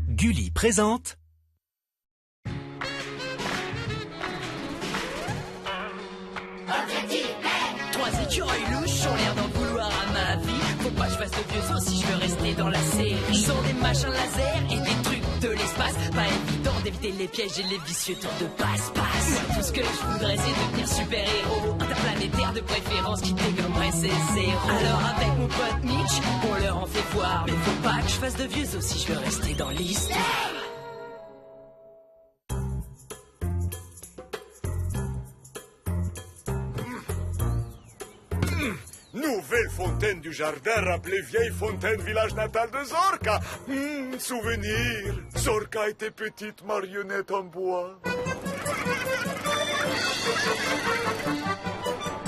Gulli présente. Trois écureuils louches ont l'air d'en vouloir à ma vie. Faut pas que je fasse de vieux os si je veux rester dans la série. Ils ont des machins laser et des trucs de l'espace. Pas évident d'éviter les pièges et les vicieux tours de passe-passe. Moi tout ce que je voudrais c'est devenir super-héros, interplanétaire de préférence qui dégommerait ses zéros. Alors avec mon pote Mitch, on leur en fait voir. Mais faut pas que je fasse de vieux os si je veux rester dans l'histoire. Nouvelle fontaine du jardin rappelée vieille fontaine village natal de Zorka. Souvenir. Zorka était petite marionnette en bois.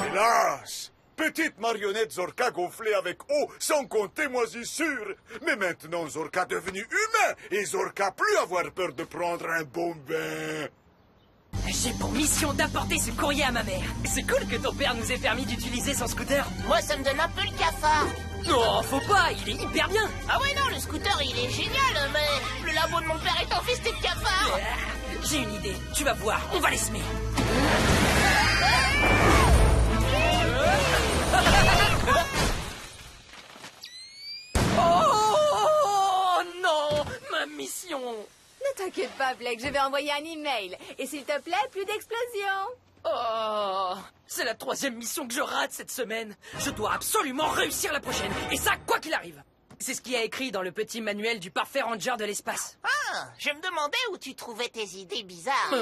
Hélas, petite marionnette Zorka gonflée avec eau sans compter moisissure. Mais maintenant Zorka devenu humain et Zorka plus avoir peur de prendre un bon bain. J'ai pour mission d'apporter ce courrier à ma mère. C'est cool que ton père nous ait permis d'utiliser son scooter. Moi, ça me donne un peu le cafard. Non, faut pas, il est hyper bien. Ah ouais, non, le scooter, il est génial, mais le labo de mon père est infesté de cafards. J'ai une idée, tu vas voir, on va les semer. Oh non, ma mission. Ne t'inquiète pas, Blake, je vais envoyer un email. Et s'il te plaît, plus d'explosions. Oh, c'est la 3e mission que je rate cette semaine. Je dois absolument réussir la prochaine. Et ça, quoi qu'il arrive. C'est ce qui est écrit dans le petit manuel du parfait ranger de l'espace. Ah, je me demandais où tu trouvais tes idées bizarres.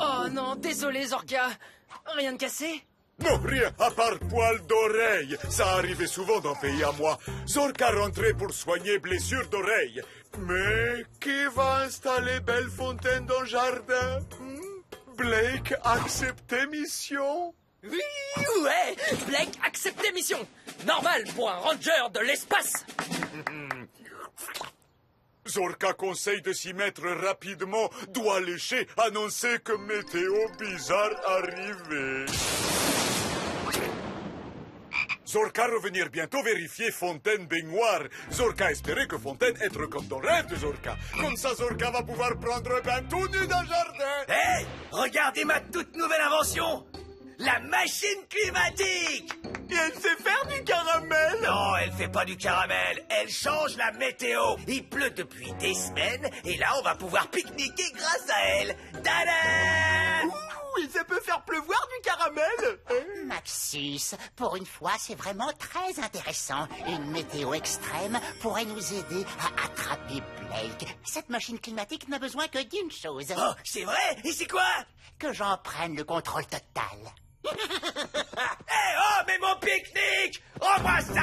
Oh non, désolé Zorka. Rien de cassé? Non, rien, à part poil d'oreille. Ça arrivait souvent dans le pays à moi. Zorka rentrait pour soigner blessures d'oreille. Mais qui va installer belle fontaine dans le jardin? Blake accepte mission? Oui, ouais, Blake accepte mission. Normal pour un ranger de l'espace. Zorka conseille de s'y mettre rapidement. Doigt léché, annoncer que météo bizarre arrivait. Zorka revenir bientôt vérifier Fontaine baignoire. Zorka espérait que Fontaine être comme dans le rêve de Zorka. Comme ça, Zorka va pouvoir prendre un bain tout nu dans le jardin. Hé, regardez ma toute nouvelle invention, la machine climatique. Et elle sait faire du caramel. Non, elle fait pas du caramel, elle change la météo. Il pleut depuis des semaines et là, on va pouvoir pique-niquer grâce à elle. Tada! Et ça peut faire pleuvoir du caramel. Maxus, pour une fois, c'est vraiment très intéressant. Une météo extrême pourrait nous aider à attraper Blake. Cette machine climatique n'a besoin que d'une chose. Oh, c'est vrai? Et c'est quoi? Que j'en prenne le contrôle total. Hé, oh, mais mon pique-nique! Rends-moi ça!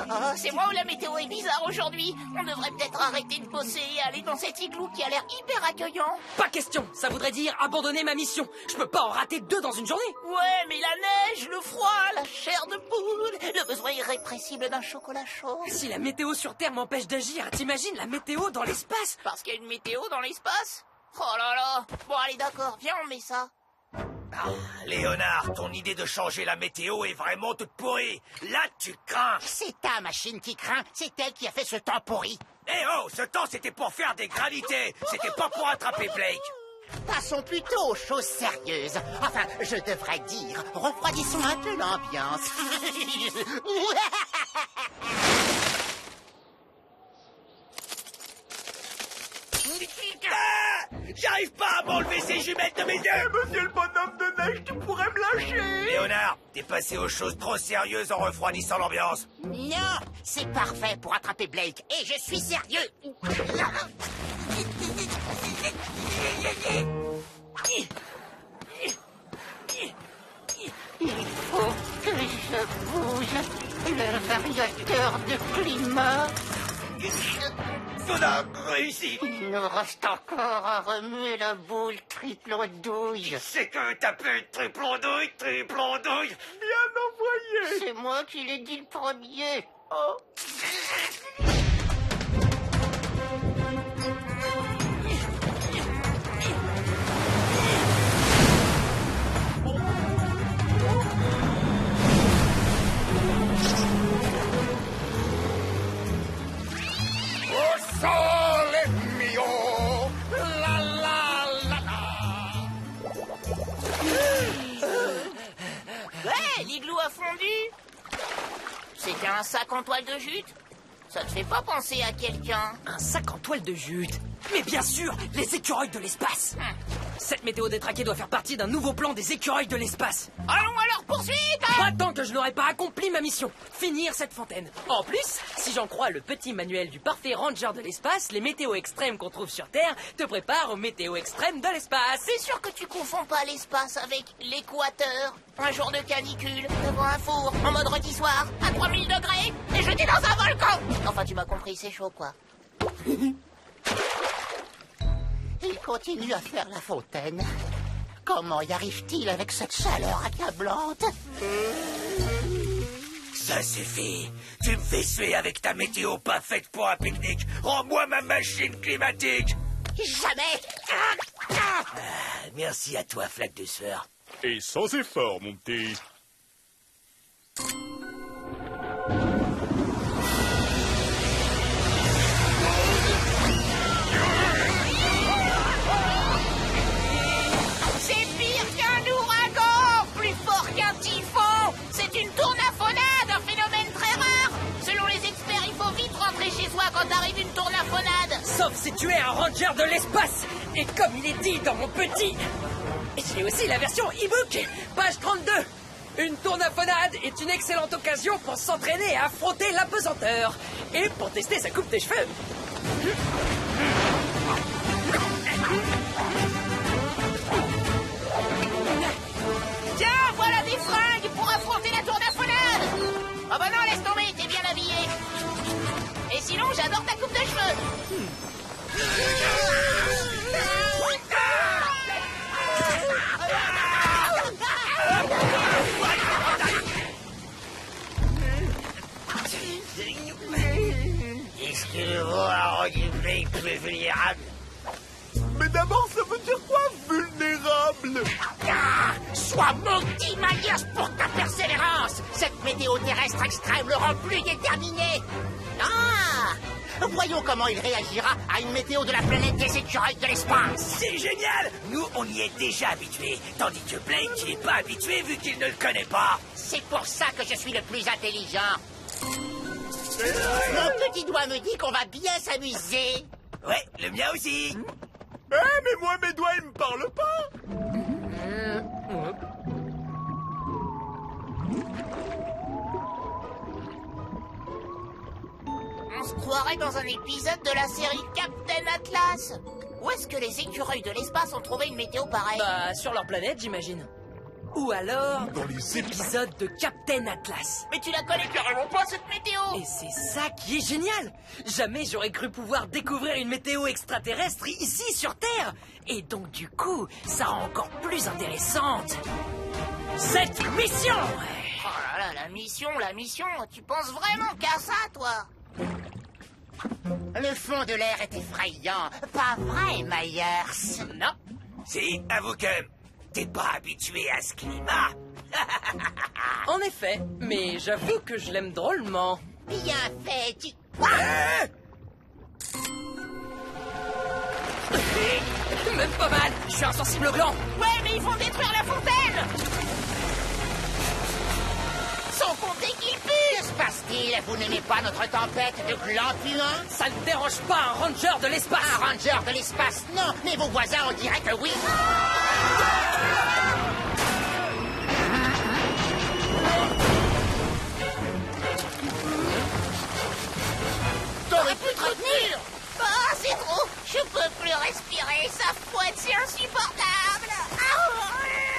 Oh, c'est moi ou la météo est bizarre aujourd'hui? On devrait peut-être arrêter de bosser et aller dans cet igloo qui a l'air hyper accueillant. Pas question, ça voudrait dire abandonner ma mission. Je peux pas en rater 2 dans une journée. Ouais, mais la neige, le froid, la chair de poule, le besoin irrépressible d'un chocolat chaud. Si la météo sur Terre m'empêche d'agir, t'imagines la météo dans l'espace? Parce qu'il y a une météo dans l'espace? Oh là là. Bon, allez, d'accord, viens, on met ça. Ah, Léonard, ton idée de changer la météo est vraiment toute pourrie. Là, tu crains. C'est ta machine qui craint, c'est elle qui a fait ce temps pourri. Eh oh, ce temps, c'était pour faire des granités. C'était pas pour attraper Blake. Passons plutôt aux choses sérieuses. Enfin, je devrais dire, refroidissons un peu l'ambiance. Ah, j'arrive pas à m'enlever ces jumelles de mes yeux. Monsieur le bonhomme de neige, tu pourrais me lâcher. Léonard, t'es passé aux choses trop sérieuses en refroidissant l'ambiance. Non, c'est parfait pour attraper Blake, et je suis sérieux. Il faut que je bouge le variateur de climat. On a réussi. Il nous reste encore à remuer la boule triple-douille. C'est que t'appelles triple-douille. Bien envoyé. C'est moi qui l'ai dit le premier. Oh. Au sole mio, la la la la. Ouais, l'igloo a fondu. C'était un sac en toile de jute. Ça te fait pas penser à quelqu'un? Un sac en toile de jute. Mais bien sûr, les écureuils de l'espace. Cette météo détraquée doit faire partie d'un nouveau plan des écureuils de l'espace. Allons à leur poursuite! Pas tant que je n'aurais pas accompli ma mission, finir cette fontaine. En plus, si j'en crois le petit manuel du parfait ranger de l'espace, les météos extrêmes qu'on trouve sur Terre te préparent aux météos extrêmes de l'espace. C'est sûr que tu confonds pas l'espace avec l'équateur. Un jour de canicule, devant un four, en mode rôtissoir, à 3000 degrés, et jeté dans un volcan. Enfin, tu m'as compris, c'est chaud, quoi. Il continue à faire la fontaine. Comment y arrive-t-il avec cette chaleur accablante? Ça suffit. Tu me fais suer avec ta météo pas faite pour un pique-nique. Rends-moi ma machine climatique. Jamais! Merci à toi, flaque de sueur. Et sans effort, mon petit. C'est pire qu'un ouragan! Plus fort qu'un typhon! C'est une tournafonade, un phénomène très rare! Selon les experts, il faut vite rentrer chez soi quand arrive une tournafonade! Sauf si tu es un ranger de l'espace. Et comme il est dit dans mon petit... J'ai aussi la version e-book, page 32. Une tournafonade est une excellente occasion pour s'entraîner à affronter l'apesanteur. Et pour tester sa coupe des cheveux. Tiens, voilà des fringues pour affronter la tournafonade! Ah bah non, laisse tomber, t'es bien habillé! Et sinon, j'adore ta coupe de cheveux! Est-ce que le mot a rendu Blake plus vulnérable? Mais d'abord, ça veut dire quoi, vulnérable? Sois maudit, Manias, pour ta persévérance! Cette météo terrestre extrême le rend plus déterminé! Ah! Voyons comment il réagira à une météo de la planète des écureuils de l'espace! C'est génial! Nous, on y est déjà habitués, tandis que Blake n'y est pas habitué vu qu'il ne le connaît pas. C'est pour ça que je suis le plus intelligent! Mon petit doigt me dit qu'on va bien s'amuser! Ouais, le mien aussi. Mais moi, mes doigts, ils me parlent pas. On se croirait dans un épisode de la série Captain Atlas! Où est-ce que les écureuils de l'espace ont trouvé une météo pareille? Bah, sur leur planète, j'imagine. Ou alors, dans les épisodes de Captain Atlas. Mais tu la connais carrément pas, cette météo! Et c'est ça qui est génial! Jamais j'aurais cru pouvoir découvrir une météo extraterrestre ici sur Terre! Et donc du coup, ça rend encore plus intéressante cette mission! Oh là là, la mission, tu penses vraiment qu'à ça, toi? Le fond de l'air est effrayant, pas vrai, Myers? Non. Si, avoue que t'es pas habitué à ce climat. En effet, mais j'avoue que je l'aime drôlement. Bien fait, tu... Même pas mal, je suis insensible au gland. Ouais, mais ils vont détruire la fontaine! Sans compter qu'ils puent! Que se passe-t-il? Vous n'aimez pas notre tempête de glands puants? Ça ne dérange pas un ranger de l'espace. Un ranger de l'espace, non! Mais vos voisins, on dirait que oui! T'aurais pu te retenir! Ah, c'est trop! Je peux plus respirer, ça fouette, c'est insupportable!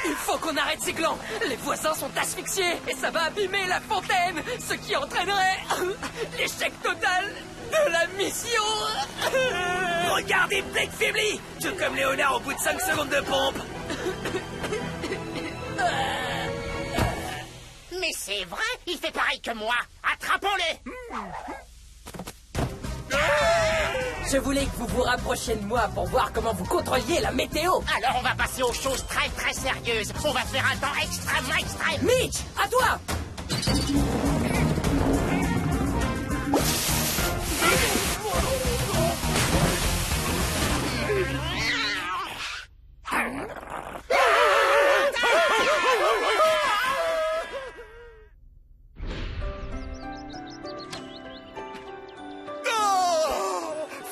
Il faut qu'on arrête ces glands. Les voisins sont asphyxiés et ça va abîmer la fontaine, ce qui entraînerait l'échec total de la mission. Regardez Blake Fibly, tout comme Léonard au bout de 5 secondes de pompe. Mais c'est vrai, il fait pareil que moi. Attrapons-le. Je voulais que vous vous rapprochiez de moi pour voir comment vous contrôliez la météo. Alors on va passer aux choses très très sérieuses. On va faire un temps extrêmement extrême. Mitch, à toi.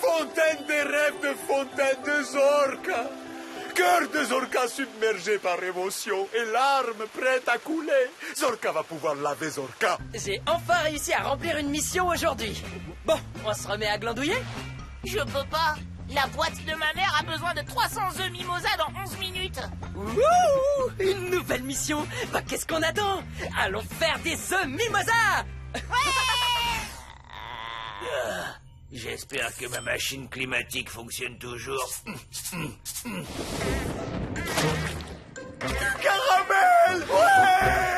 Fontaine des rêves de fontaine de Zorka. Cœur de Zorka submergé par émotion et larmes prêtes à couler. Zorka va pouvoir laver Zorka. J'ai enfin réussi à remplir une mission aujourd'hui. Bon, on se remet à glandouiller. Je peux pas. La boîte de ma mère a besoin de 300 œufs mimosa dans 11 minutes. Wouhou, une nouvelle mission. Bah, qu'est-ce qu'on attend? Allons faire des œufs mimosa. J'espère que ma machine climatique fonctionne toujours. Caramel! Ouais!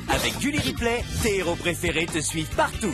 Avec Gulli Replay, tes héros préférés te suivent partout.